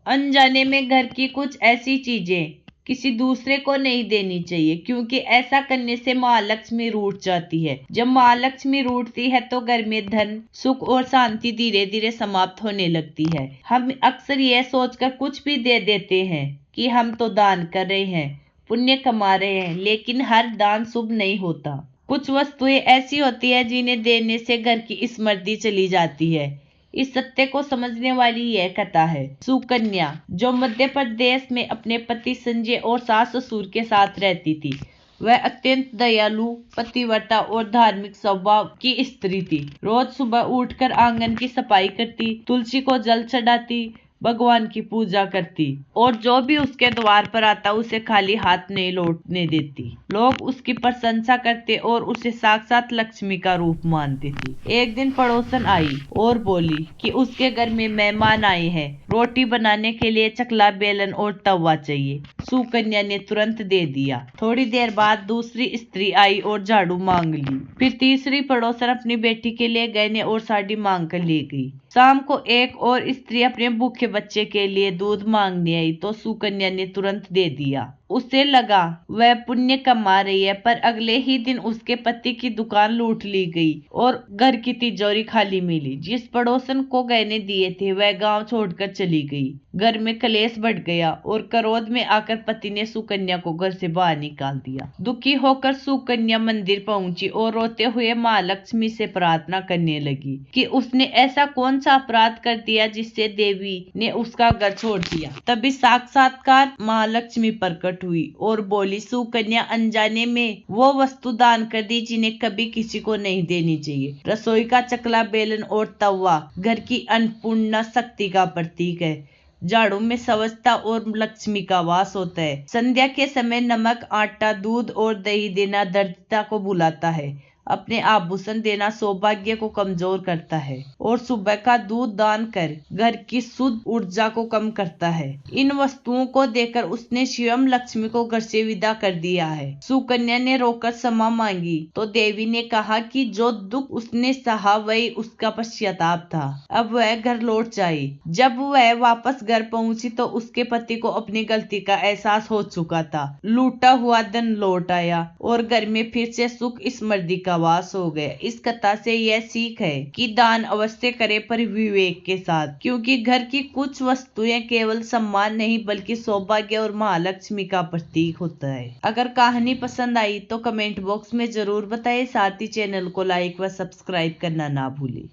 अनजाने में घर की कुछ ऐसी चीजें किसी दूसरे को नहीं देनी चाहिए, क्योंकि ऐसा करने से महालक्ष्मी रूठ जाती है। जब महालक्ष्मी रूठती है तो घर में धन, सुख और शांति धीरे धीरे समाप्त होने लगती है। हम अक्सर यह सोचकर कुछ भी दे देते हैं कि हम तो दान कर रहे हैं, पुण्य कमा रहे हैं, लेकिन हर दान शुभ नहीं होता। कुछ वस्तुएं ऐसी होती है जिन्हें देने से घर की स्मृति चली जाती है। इस सत्य को समझने वाली यह कथा है सुकन्या, जो मध्य प्रदेश में अपने पति संजय और सास ससुर के साथ रहती थी। वह अत्यंत दयालु, पतिव्रता और धार्मिक स्वभाव की स्त्री थी। रोज सुबह उठकर आंगन की सफाई करती, तुलसी को जल चढ़ाती, भगवान की पूजा करती और जो भी उसके द्वार पर आता उसे खाली हाथ नहीं लौटने देती। लोग उसकी प्रशंसा करते और उसे साक्षात लक्ष्मी का रूप मानते थे। एक दिन पड़ोसन आई और बोली कि उसके घर में मेहमान आए हैं, रोटी बनाने के लिए चकला, बेलन और तवा चाहिए। सुकन्या ने तुरंत दे दिया। थोड़ी देर बाद दूसरी स्त्री आई और झाड़ू मांग ली। फिर तीसरी पड़ोसन अपनी बेटी के लिए गहने और साड़ी मांग कर ले गई। शाम को एक और स्त्री अपने भूखे बच्चे के लिए दूध मांगने आई तो सुकन्या ने तुरंत दे दिया। उसे लगा वह पुण्य कमा रही है, पर अगले ही दिन उसके पति की दुकान लूट ली गई और घर की तिजोरी खाली मिली। जिस पड़ोसन को गहने दिए थे वह गांव छोड़कर चली गई। घर में कलेश बढ़ गया और क्रोध में आकर पति ने सुकन्या को घर से बाहर निकाल दिया। दुखी होकर सुकन्या मंदिर पहुंची और रोते हुए महालक्ष्मी से प्रार्थना करने लगी कि उसने ऐसा कौन सा अपराध कर दिया जिससे देवी ने उसका घर छोड़ दिया। तभी साक्षात्कार महालक्ष्मी प्रकट हुई और बोली, सुकन्या, अनजाने में वो वस्तु दान कर दी जिन्हें कभी किसी को नहीं देनी चाहिए। रसोई का चकला, बेलन और तवा घर की अन्नपूर्णा शक्ति का प्रतीक है। झाड़ू में स्वच्छता और लक्ष्मी का वास होता है। संध्या के समय नमक, आटा, दूध और दही देना दरिद्रता को बुलाता है। अपने आभूषण देना सौभाग्य को कमजोर करता है और सुबह का दूध दान कर घर की शुद्ध ऊर्जा को कम करता है। इन वस्तुओं को देकर उसने स्वयं लक्ष्मी को घर से विदा कर दिया है। सुकन्या ने रोकर क्षमा मांगी तो देवी ने कहा कि जो दुख उसने सहा वही उसका पश्चाताप था। अब वह घर लौट जाए। जब वह वापस घर पहुंची तो उसके पति को अपनी गलती का एहसास हो चुका था। लूटा हुआ धन लौट आया और घर में फिर से सुख समृद्धि का वास हो गया। इस कथा से यह सीख है कि दान अवश्य करें, पर विवेक के साथ, क्योंकि घर की कुछ वस्तुएं केवल सम्मान नहीं बल्कि सौभाग्य और महालक्ष्मी का प्रतीक होता है। अगर कहानी पसंद आई तो कमेंट बॉक्स में जरूर बताएं। साथ ही चैनल को लाइक व सब्सक्राइब करना ना भूलें।